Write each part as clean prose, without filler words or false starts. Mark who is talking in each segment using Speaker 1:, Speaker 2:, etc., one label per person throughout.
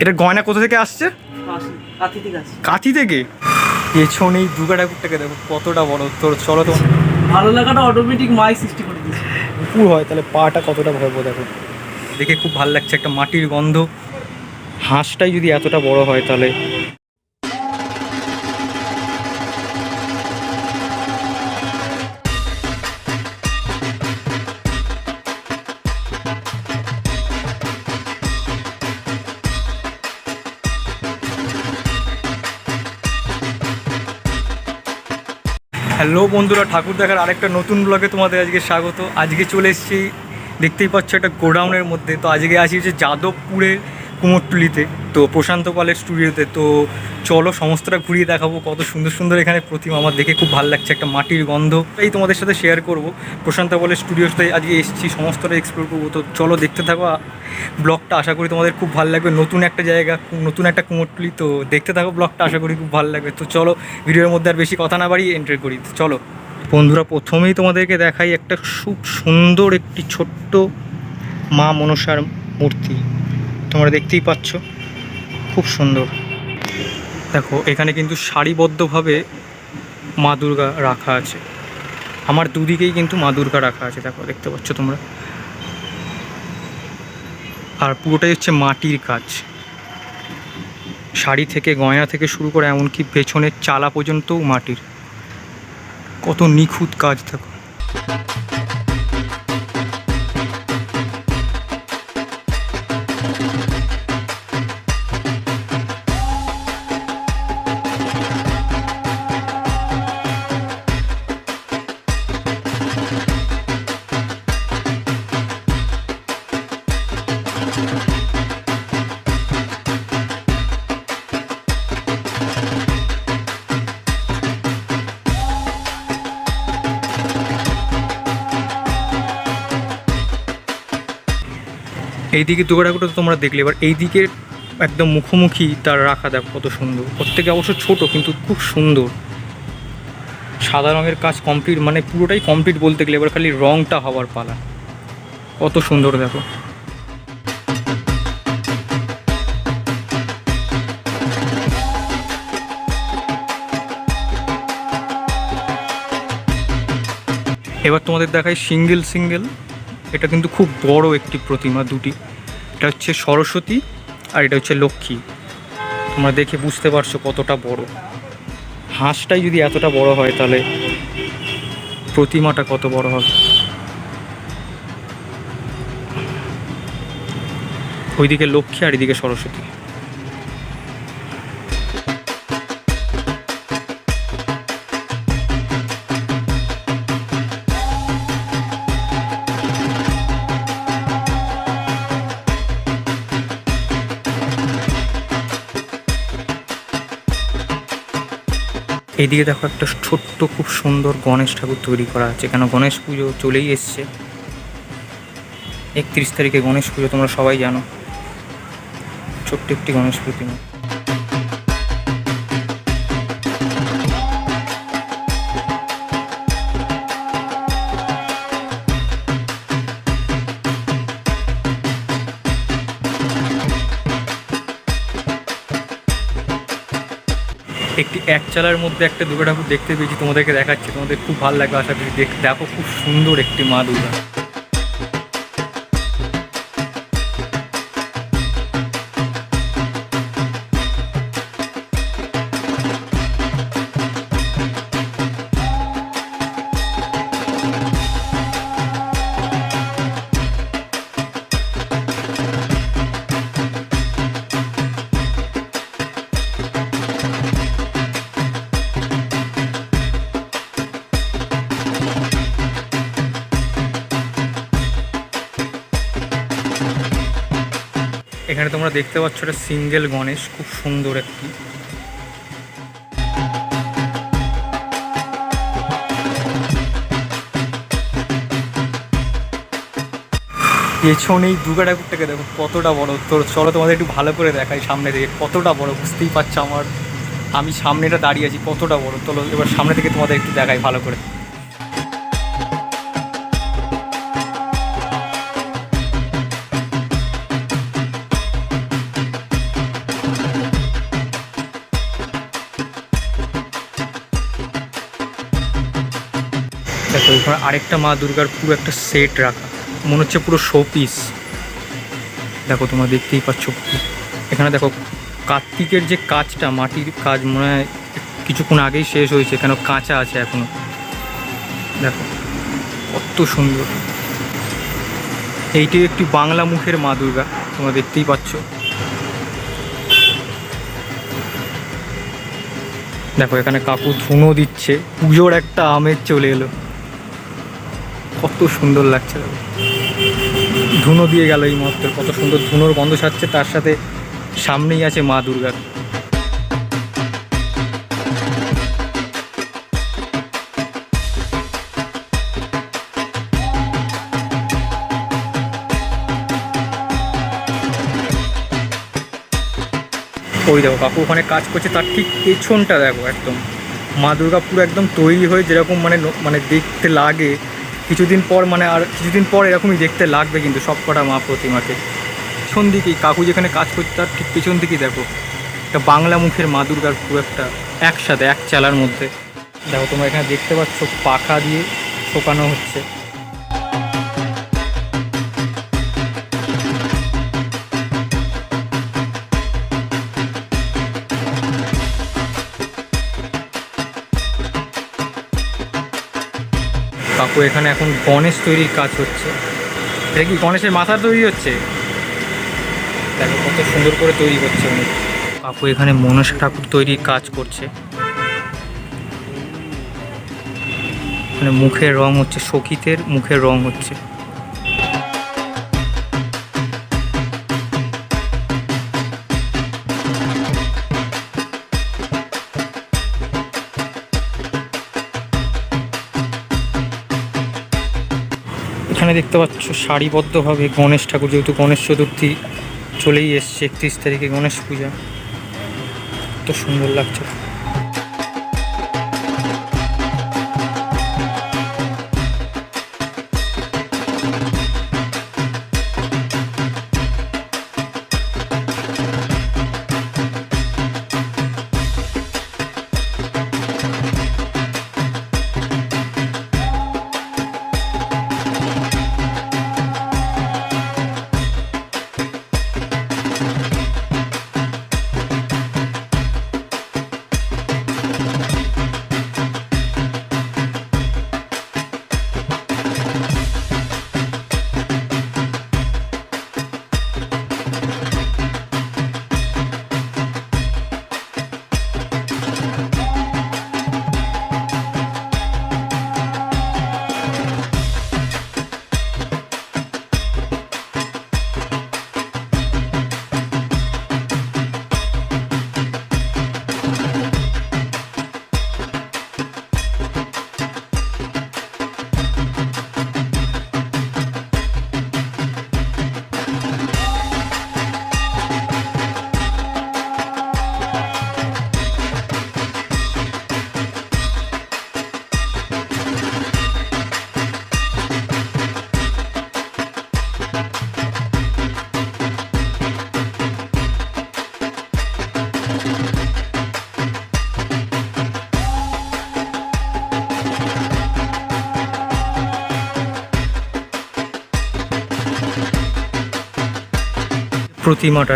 Speaker 1: এটা গয়না কোথা থেকে আসছে? কাঁথি থেকে। পেছনেই দুর্গা ঠাকুরটাকে দেখো কতটা বড়। তোর চলো তো,
Speaker 2: ভালো লাগাটা অটোমেটিক মাই সৃষ্টি করে দিচ্ছে।
Speaker 1: পুকুর হয় তাহলে পাটা কতটা ভরবো দেখো, দেখে খুব ভালো লাগছে। একটা মাটির গন্ধ, হাঁসটাই যদি এতটা বড় হয় তাহলে। হ্যালো বন্ধুরা, ঠাকুর দেখার আরেকটা নতুন ব্লগে তোমাদের আজকে স্বাগত। আজকে চলে এসেছি, দেখতেই পাচ্ছ একটা গোডাউনের মধ্যে। তো আজকে আসি হচ্ছে যাদবপুরের কুমোরটুলিতে, তো প্রশান্ত পালের স্টুডিওতে। তো চলো সমস্তটা ঘুরিয়ে দেখাবো। কত সুন্দর সুন্দর এখানে প্রতিমা, আমার দেখে খুব ভালো লাগছে। একটা মাটির গন্ধ, এই তোমাদের সাথে শেয়ার করব। প্রশান্ত পালের স্টুডিওতে আজকে এসেছি, সমস্তটা এক্সপ্লোর করবো। তো চলো দেখতে থাকো ব্লগটা, আশা করি তোমাদের খুব ভালো লাগবে। নতুন একটা জায়গা, নতুন একটা কুমোরটুলি, তো দেখতে থাকো ব্লগটা, আশা করি খুব ভালো লাগবে। তো চলো ভিডিওর মধ্যে আর বেশি কথা না বাড়িয়ে এন্ট্রি করি। চলো বন্ধুরা, প্রথমেই তোমাদেরকে দেখাই একটা খুব সুন্দর একটি ছোট্ট মা মনসার মূর্তি। তোমরা দেখতেই পাচ্ছ, খুব সুন্দর। দেখো এখানে কিন্তু সারিবদ্ধভাবে মা দুর্গা রাখা আছে। আমার দুদিকেই কিন্তু মা দুর্গা রাখা আছে, দেখো দেখতে পাচ্ছ তোমরা। আর পুরোটাই হচ্ছে মাটির কাজ, শাড়ি থেকে গয়না থেকে শুরু করে এমনকি পেছনের চালা পর্যন্তও মাটির। কত নিখুঁত কাজ দেখো। এইদিকে দুর্গা ঠাকুরটা তো তোমরা দেখলে, এবার এইদিকে একদম মুখোমুখি তার রাখা দেখো কত সুন্দর। প্রত্যেকে অবশ্য ছোট কিন্তু খুব সুন্দর। সাদা রঙের কাজ কমপ্লিট, মানে পুরোটাই কমপ্লিট বলতে গেলে, এবার খালি রঙটা হওয়ার পালা। কত সুন্দর দেখো। এবার তোমাদের দেখাই সিঙ্গেল সিঙ্গেল। এটা কিন্তু খুব বড় একটি প্রতিমা, দুটি। এটা হচ্ছে সরস্বতী আর এটা হচ্ছে লক্ষ্মী। তোমরা দেখে বুঝতে পারছো কতটা বড়। হাঁসটাই যদি এতটা বড় হয় তাহলে প্রতিমাটা কত বড় হবে। ওইদিকে লক্ষ্মী আর এদিকে সরস্বতী। এইদিকে দেখো একটা ছোট্ট খুব সুন্দর গণেশ ঠাকুর তৈরি করা আছে। কেন গণেশ পুজো চলেই এসছে, 31 তারিখে গণেশ পুজো, তোমরা সবাই জানো। ছোট্ট একটি গণেশ প্রতিমা। একটি এক চালার মধ্যে একটা দুর্গা ঠাকুর দেখতে পেয়েছি, তোমাদেরকে দেখাচ্ছি। তোমাদের খুব ভালো লাগবে আশা করি। দেখো খুব সুন্দর একটি মা দুর্গা। এখানে তোমরা দেখতে পাচ্ছ একটা সিঙ্গেল গণেশ, খুব সুন্দর একটি। পেছনেই দুর্গা ঠাকুরটাকে দেখো কতটা বড়। তোর চলো তোমাদের একটু ভালো করে দেখাই সামনে থেকে কতটা বড়। বুঝতেই পারছো আমি সামনেটা দাঁড়িয়ে আছি, কতটা বড়। চলো এবার সামনে থেকে তোমাদের একটু দেখাই ভালো করে। তো এখানে আরেকটা মা দুর্গার পুরো একটা সেট রাখা, মনে হচ্ছে পুরো শো পিস। দেখো তোমরা দেখতেই পাচ্ছ, এখানে দেখো কার্তিকের যে কাজটা, মাটির কাজ মনে হয় কিছুক্ষণ আগেই শেষ হয়েছে, কেন কাঁচা আছে এখনো। দেখো কত সুন্দর। এইটি একটি বাংলা মুখের মা দুর্গা, তোমরা দেখতেই পাচ্ছ। দেখো এখানে কাকু ধুনো দিচ্ছে, পুজোর একটা আমেজ চলে এলো, কত সুন্দর লাগছে। দেখো ধুনো দিয়ে গেল এই মুহূর্তে, কত সুন্দর ধুনোর গন্ধ ছাড়ছে, তার সাথে সামনেই আছে মা দুর্গার। ওই দেখো কাকু ওখানে কাজ করছে, তার ঠিক পেছনটা দেখো একদম মা দুর্গা পুরো একদম তৈরি হয়ে যেরকম মানে দেখতে লাগে, কিছুদিন পর মানে আর কিছুদিন পর এরকমই দেখতে লাগবে কিন্তু সব কটা মা প্রতিমাকে। পেছন দিকেই কাকু যেখানে কাজ করছে তার ঠিক পেছন দিকেই দেখো একটা বাংলা মুখের মা দুর্গার পুরো একটা একসাথে এক চালার মধ্যে। দেখো তোমরা এখানে দেখতে পাচ্ছ পাখা দিয়ে শোকানো হচ্ছে। কাকু এখানে এখন গণেশ তৈরির কাজ হচ্ছে। এটা কি গণেশের মাথা তৈরি হচ্ছে? দেখো কত সুন্দর করে তৈরি করছে উনি। কাকু এখানে মনসা ঠাকুর তৈরির কাজ করছে। মানে মুখের রং হচ্ছে, সখিতের মুখের রং হচ্ছে। এখানে দেখতে পাচ্ছ সারিবদ্ধভাবে গণেশ ঠাকুর, যেহেতু গণেশ চতুর্থী চলেই এসছে, 31 তারিখে গণেশ পূজা, কত সুন্দর লাগছে।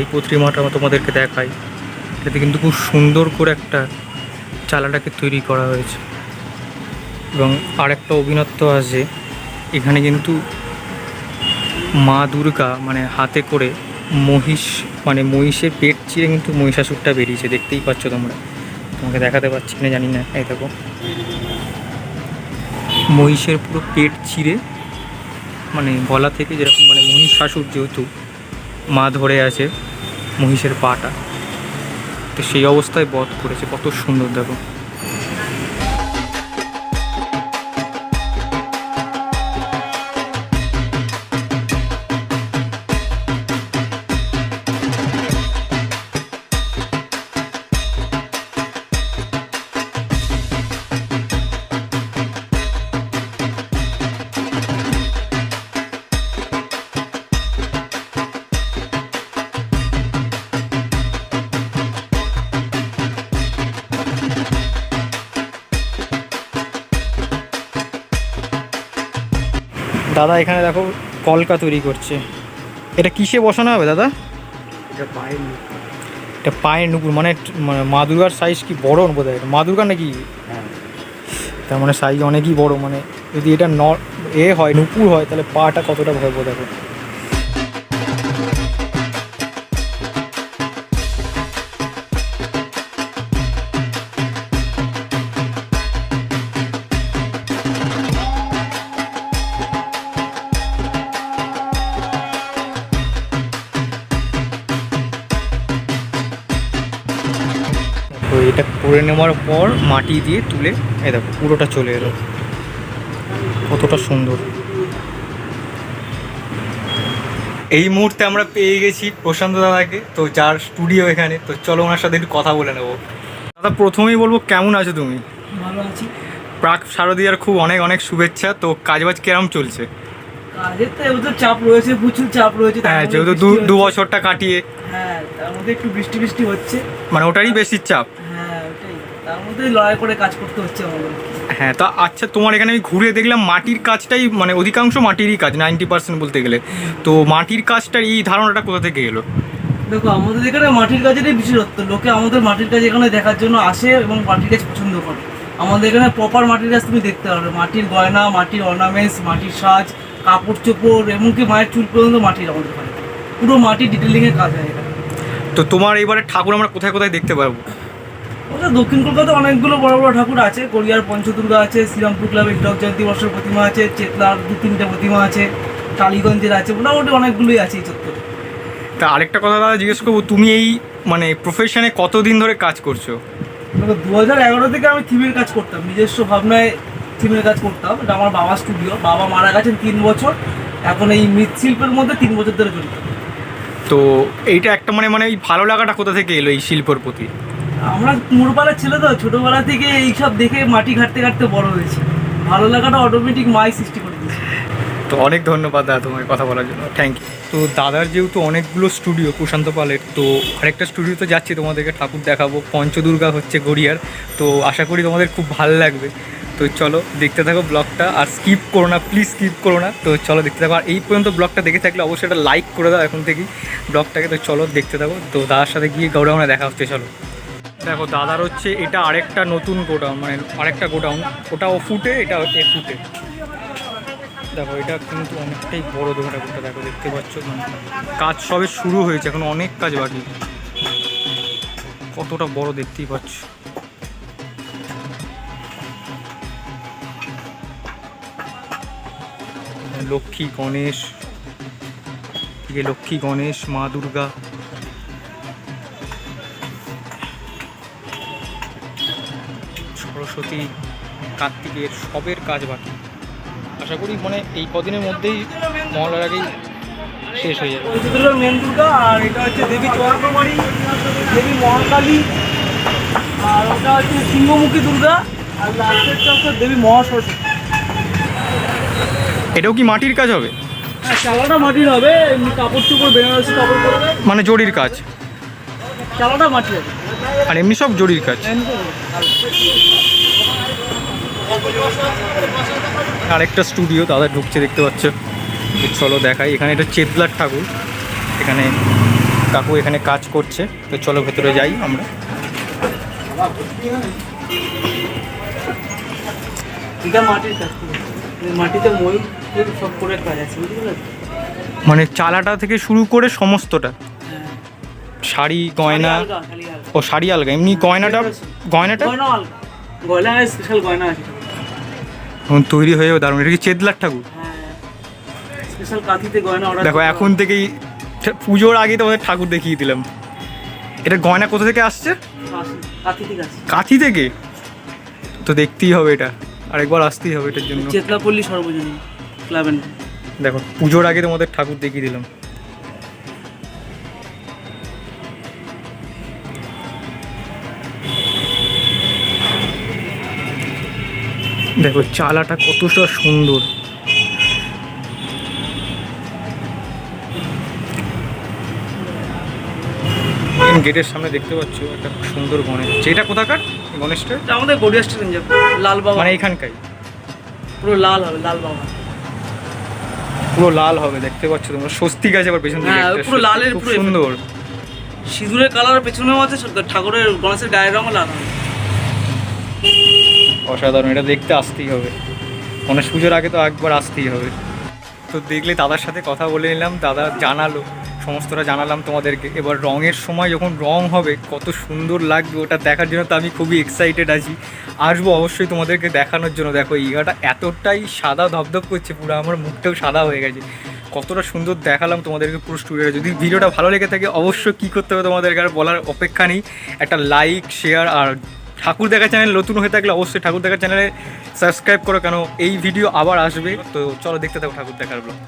Speaker 1: এই প্রতিমাটা তোমাদেরকে দেখাই। এটাতে কিন্তু খুব সুন্দর করে একটা চালাটাকে তৈরি করা হয়েছে, এবং আরেকটা অভিনত্ব আছে এখানে কিন্তু মা দুর্গা মানে হাতে করে মহিষ, মানে মহিষের পেট চিরে কিন্তু মহিষাসুরটা বেরিয়েছে, দেখতেই পাচ্ছ তোমরা। তোমাকে দেখাতে পাচ্ছি না জানি না, এই দেখো মহিষের পুরো পেট চিরে, মানে গলা থেকে যেরকম, মানে মহিষাসুর যেহেতু মা ধরে আছে মহিষের পাটা, তো সেই অবস্থায় বধ করেছে, কত সুন্দর দেখো। দাদা এখানে দেখো কলকা তৈরি করছে। এটা কিসে বসানো হবে দাদা? এটা পায়ের নুপুর, মানে মা দুর্গার সাইজ কি বড় বোধ হয়, মা দুর্গা নাকি? তার মানে সাইজ অনেকই বড়, মানে যদি এটা হয় নুপুর হয় তাহলে পাটা কতটা ভরবো দেখো। তো এটা করে নেওয়ার পর মাটি দিয়ে তুলে এই দেখো পুরোটা চলে এলো, কতটা সুন্দর। এই মুহূর্তে আমরা পেয়ে গেছি প্রশান্ত দাদাকে, তো যার স্টুডিও এখানে। তো চলো ওনার সাথে একটু কথা বলে নেবো। দাদা প্রথমেই বলবো কেমন আছো তুমি?
Speaker 2: ভালো আছি।
Speaker 1: প্রাক শারদীয়ার খুব অনেক অনেক শুভেচ্ছা। তো কাজবাজ কেরম চলছে?
Speaker 2: কাজের তো এবার চাপ রয়েছে, প্রচুর চাপ রয়েছে।
Speaker 1: হ্যাঁ, যেহেতু দু বছরটা কাটিয়ে।
Speaker 2: হ্যাঁ, তার মধ্যে একটু বৃষ্টি হচ্ছে,
Speaker 1: মানে ওটারই বেশি চাপ।
Speaker 2: হ্যাঁ ওটাই, তার মধ্যেই লড়াই করে কাজ করতে হচ্ছে আমাদের।
Speaker 1: হ্যাঁ, তা আচ্ছা তোমার এখানে আমি ঘুরে দেখলাম মাটির কাজটাই, মানে অধিকাংশ মাটিরই কাজ, 90% বলতে গেলে। তো মাটির কাজটার এই ধারণাটা কোথা থেকে এলো?
Speaker 2: দেখো আমাদের এখানে মাটির কাজেরই বিশেষত্ব, লোকে আমাদের মাটির কাজ এখানে দেখার জন্য আসে এবং মাটির কাজ পছন্দ করে। আমাদের এখানে প্রপার মাটির কাজ তুমি দেখতে পারবে, মাটির গয়না, মাটির অর্নামেন্টস, মাটির সাজ, কাপড় চোপড়, এমনকি মায়ের চুল পর্যন্ত মাটির। আমাদের এখানে পুরো মাটির ডিটেলিংয়ের কাজ হয় এখানে।
Speaker 1: তো তোমার এবারে ঠাকুর আমরা কোথায় কোথায় দেখতে পারবো?
Speaker 2: ওটা দক্ষিণ কলকাতায় অনেকগুলো বড় বড় ঠাকুর আছে। গড়িয়ার পঞ্চদুর্গা আছে, শ্রীরামপুর ক্লাবের হীরক জয়ন্তী বর্ষের প্রতিমা আছে, চেতলার 2-3টে প্রতিমা আছে, টালিগঞ্জের আছে, মোটামুটি অনেকগুলোই আছে এই চত্বরে।
Speaker 1: তা আরেকটা কথা দাদা জিজ্ঞেস করবো, তুমি এই মানে প্রফেশনে কতদিন ধরে কাজ করছো?
Speaker 2: 2011 থেকে আমি থিমের কাজ করতাম, নিজস্ব ভাবনায় থিমের কাজ করতাম। এটা আমার বাবার স্টুডিও, বাবা মারা গেছেন 3 বছর, এখন এই মৃৎশিল্পের মধ্যে 3 বছর ধরে জড়িত।
Speaker 1: তো এইটা একটা মানে এই ভালো লাগাটা কোথা থেকে এলো এই শিল্পর প্রতি?
Speaker 2: আমরা মুরপাড়ার ছেলে তো, ছোটোবেলা থেকে এইসব দেখে মাটি ঘাটতে ঘাটতে বড় হয়েছি। ভালো লাগাটা অটোমেটিক মাই সৃষ্টি করে দিয়েছে।
Speaker 1: তো অনেক ধন্যবাদ দাদা তোমাকে কথা বলার জন্য, থ্যাংক ইউ। তো দাদার যেহেতু অনেকগুলো স্টুডিও প্রশান্ত পালের, তো আরেকটা স্টুডিওতে যাচ্ছি তোমাদেরকে ঠাকুর দেখাবো। পঞ্চদুর্গা হচ্ছে গড়িয়ার, তো আশা করি তোমাদের খুব ভালো লাগবে। তো চলো দেখতে থাকো ব্লগটা, আর স্কিপ করো না, প্লিজ স্কিপ করো না। তো চলো দেখতে থাকো, আর এই পর্যন্ত ব্লগটা দেখে থাকলে অবশ্যই একটা লাইক করে দাও এখন থেকেই ব্লগটাকে। তো চলো দেখতে থাকো। তো দাদার সাথে গিয়ে গোডাউনে দেখা হচ্ছে, চলো। দেখো দাদার হচ্ছে এটা আরেকটা নতুন গোডাউন, মানে আরেকটা গোডাউন, ওটা ও ফুটে, এটা হচ্ছে ফুটে। দেখো এটা কিন্তু অনেকটাই বড় দোকানটা, দেখো দেখতে পাচ্ছ, মানে কাজ সবে শুরু হয়েছে, এখন অনেক কাজ বাকি। কতটা বড় দেখতেই পাচ্ছ। লক্ষ্মী গণেশ, লক্ষ্মী গণেশ, মা দুর্গা, সরস্বতী, কার্তিকের সবের কাজ বাকি। আশা করি মানে এই কদিনের মধ্যেই মহলার আগেই শেষ হয়ে যাবে।
Speaker 2: পঞ্চদুর্গার মেন দুর্গা, আর এটা হচ্ছে দেবী চোয়ারকুমারী, দেবী মহাকালী, আর ওটা হচ্ছে সিংহমুখী দুর্গা, আর লাস্টেরটা হচ্ছে দেবী মহাসরস্বতী।
Speaker 1: এটাও কি মাটির কাজ হবে?
Speaker 2: হ্যাঁ, চালাটা মাটির হবে, এমনি কাপড় চোপড় বেনারসি কাপড় পরবে,
Speaker 1: মানে জরির কাজ,
Speaker 2: চালাটা মাটি হবে,
Speaker 1: আর এমনি সব জরির কাজ। আরেকটা স্টুডিও দাদা ঢুকছে, দেখতে পাচ্ছ। চলো দেখাই, এখানে এটা চেতলার ঠাকুর, এখানে কাকু এখানে কাজ করছে। তো চলো ভেতরে যাই আমরা।
Speaker 2: এটা মাটির কাজ, মাটিতে ময়ূর সব করে কাজ আছে, বুঝতে
Speaker 1: মানে চালাটা থেকে শুরু করে সমস্তটা, শাড়ি গয়না। ও শাড়ি আলগা, এমনি গয়নাটা গয়নাটা
Speaker 2: গয়না স্পেশাল গয়না আছে
Speaker 1: তৈরি হয়ে যাবে, দারুণ। এটা কি চেতলার ঠাকুর?
Speaker 2: স্পেশাল কাঁথিতে গয়না অর্ডার।
Speaker 1: দেখো এখন থেকেই পুজোর আগে তোমাদের ঠাকুর দেখিয়ে দিলাম। এটা গয়না কোথা থেকে আসছে?
Speaker 2: কাঁথি থেকে আসছে।
Speaker 1: কাঁথি থেকে? তো দেখতেই হবে, এটা আরেকবার আসতেই হবে এটার জন্য।
Speaker 2: চেতলাপল্লী সর্বজনীন ক্লাবের।
Speaker 1: দেখো পুজোর আগে তোমাদের ঠাকুর দেখিয়ে দিলাম। দেখো চালাটা কতটা সুন্দর। গেটের সামনে দেখতে পাচ্ছ একটা সুন্দর গণেশ। যেটা কোথাকার গণেশটা?
Speaker 2: আমাদের গড়িয়া স্টেশন যাবে, লাল বাবা,
Speaker 1: মানে এখানকাই
Speaker 2: পুরো লাল হবে, লাল বাবা।
Speaker 1: পুরো লাল হবে, দেখতে পাচ্ছ তোমরা। স্বস্তিক আছে আবার পেছন দিকে
Speaker 2: হ্যাঁ,
Speaker 1: একটা,
Speaker 2: পুরো লালের
Speaker 1: খুব
Speaker 2: পুরো
Speaker 1: সুন্দর।
Speaker 2: সিঁদুরের কালার পেছনেও আছে, ঠাকুরের গণেশের গায়ের রঙও লাল হবে।
Speaker 1: অসাধারণ, এটা দেখতে আসতেই হবে। গণেশ পুজোর আগে তো একবার আসতেই হবে। তো দেখলে দাদার সাথে কথা বলে নিলাম, দাদা জানালো, সমস্তটা জানালাম তোমাদেরকে। এবার রঙের সময় যখন রং হবে কত সুন্দর লাগবে ওটা দেখার জন্য তো আমি খুবই এক্সাইটেড আছি। আসবো অবশ্যই তোমাদেরকে দেখানোর জন্য। দেখো এই জায়গাটা এতটাই সাদা ধপধপ করছে, পুরো আমার মুখটাও সাদা হয়ে গেছে। কতটা সুন্দর দেখালাম তোমাদেরকে পুরো স্টুডিওটা। যদি ভিডিওটা ভালো লেগে থাকে অবশ্যই কী করতে হবে তোমাদেরকে আর বলার অপেক্ষা নেই, একটা লাইক শেয়ার, আর ঠাকুর দেখা চ্যানেল নতুন হয়ে থাকলে অবশ্যই ঠাকুর দেখা চ্যানেলে সাবস্ক্রাইব করো, কেন এই ভিডিও আবার আসবে। তো চলো দেখতে থাকো ঠাকুর দেখার ব্লগ।